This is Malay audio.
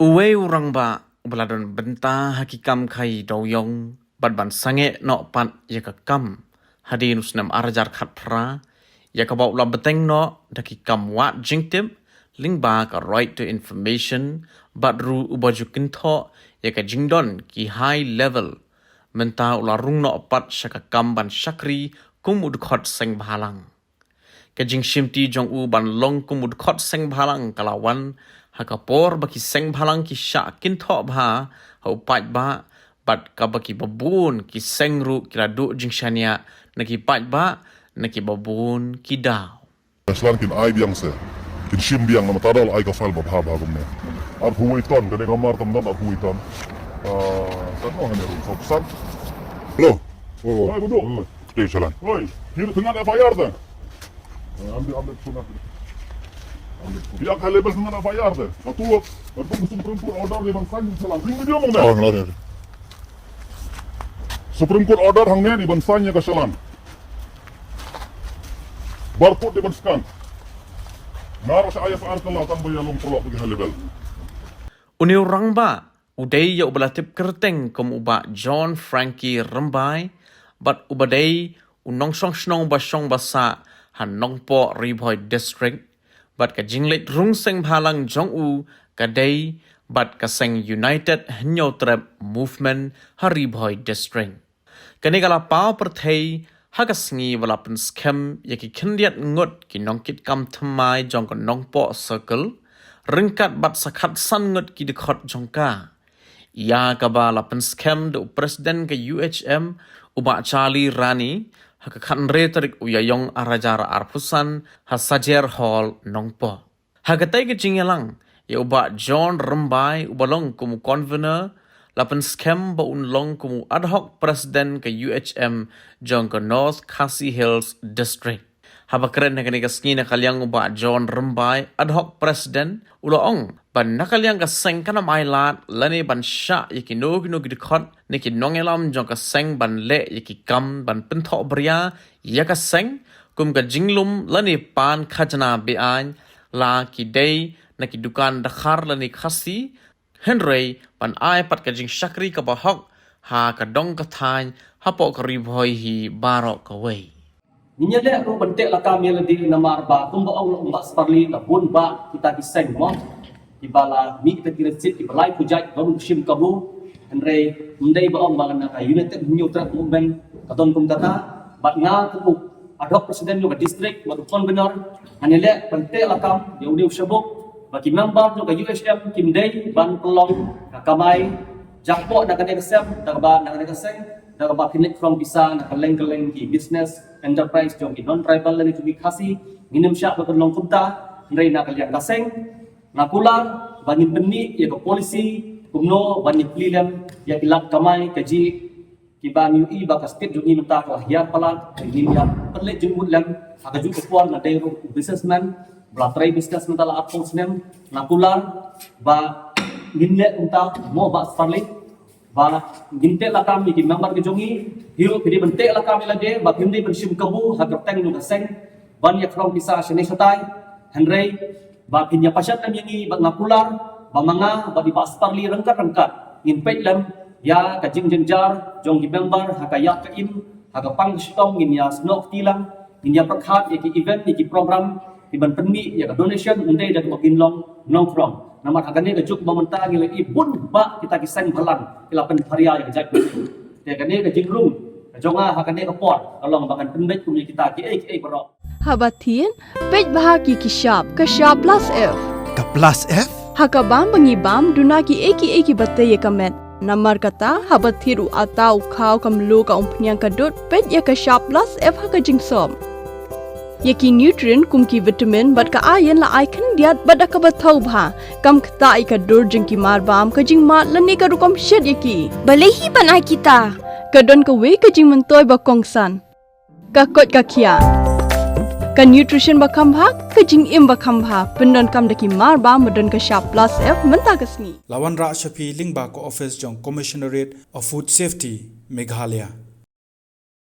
Uwe urang ba beladon benta hakikam kai doyong ban sange no pat yakakam hadinus nam arajar khat pra yakabau la beteng no dakikam wat jingtip lingba ka right to information badru ubajukin tho yaka jingdon ki high level menta ula rung no pat shakakam ban shakri kumud khot seng bhalang ka jing shimti jong u ban long kumud khot seng bhalang kalawan hakapor baki seng bhalang ki sha kin tho bha hau pat ba bat ka baki babun ki seng ru kila du jing shania naki pat ba naki babun ki daw Aslan kin ai biang se kin shim biang na matadal ai ka fal babha ba gumne ar huwi ton kane kamar tam dam ar huwi ton san oh ne ru san lo oi budu te salan oi hir tengah FIR da ambil sunat dia kan label tengah FIR da atu atu Supreme Court order de bang san salan ring video mong na oh ngala Supreme Court order hangnya di ban san ya ka salan barcode di ban scan Naro sa IFR kala tambah yang lomprok pergi halibel. Uni orang ba udai ya ubalatip kerteng kum uba John Frankie Rembai bat ubadai unong song ba song basa han nongpo Riboy District bat ka jinglet rung seng bhalang jong u kadai bat ka seng United Hanyo Trap Movement Hariboy District. Kanigala pao perthei hagasngi walapan scam yaki kendiat ngot ki nongkit kam thamai jong ko nongpo circle ringkat bat sakhat san ngot ki dekhot jongka ya kaba lapan scam do presiden ke UHM uba Charlie Rani hakakhan retorik uyayong arajara arpusan hasajer hall nongpo hagatai ke jingelang ya uba John Rembai ubalong kumu convener lapan scam ba unlong kumu ad hoc presiden ke UHM jong ke North Khasi Hills District. Haba keren na kanika skina kalyang uba John Rembai ad hoc presiden ulaong ban nakalyang ka seng kana mailat lani ban sha yaki nog dikot niki nongelam jong ka seng ban le yaki kam ban pentho bria yaka seng kum ka jinglum lani pan khajana bian la ki day naki dukan dakhar lani khasi Henry pan ai pat ka jing shakri ka bahok ha ka dong ka thain ha po ka ribhoi hi barok ka wei ninya le ro bentek la kami la di namar ba kum ba ong ba sparli la bun ba kita kiseng mo ibala mi kita kirecit ibalai pujai rom shim kabu Henry mundai ba ong ba na ka United Hanyo Trap Movement ka don kum kata bat nga ku adok presiden yo ka district wa convener anile bentek la kam yo diu shabuk bagi member juga UHM kimdei ban pelong kamai jakpo nak kena kesem nak keseng nak kinik from bisa nak keleng ki business enterprise jong ki non tribal lagi tu khasi minim syak berkelong kumta ndai nak kalian kaseng nakular bani beni ya ke polisi kumno bani pilihan ya ilat kamai kaji ki ban UI ba ka state jungi minta ko ya palat ini ya perle jumut lam aga ju kepuan na dai businessman belatrai bisnes mentala apung senem nakular ba ginle unta mo ba starlik ba ginte la kami di member ke jongi hiru pidi bente la kami lade ba hindi bensim kabu hagar teng nu gaseng ban ya from bisa sene satai Henry ba pinya pasat nam yangi ba nakular ba manga ba di pasparli rengkat nginpet lam ya kajing jenjar jongi member hakayak ka im hagapang stong ngin ya snok tilang ngin ya perkhat ya ki event ki program iban penmi ya ka donation undai dak makinlong nongkrong namar agane ka juk mamenta ngile ibun ba kita kiseng balan ilapan haria ya jak ya kane ka jingrung jonga hakane ka pot kalong bangan penbet kumni kita ki bro habatin pej bahaki ki shop ka shop plus f Ka plus F? hakabam bangibam dunaki eki batte ye kamet namar kata habathiru atau khau kamlu ka umpnyang kadut pej ya ka shop plus f haka jingsom yaki nutrient kumki vitamin bat ka iron la icon diat bada ka bathau bha kam khta ai ka dur jingki mar bam ka jing mat lani ka rukom shed yaki balehi banai kita ka don ka we ka jing mentoy ba kongsan ka kot ka khia ka nutrition ba kham bha ka jing im ba kham bha pendon kam daki mar ba modon ka sharp plus f menta kasni Lawan Ra Shafi Lingba ko office jong Commissionerate of Food Safety Meghalaya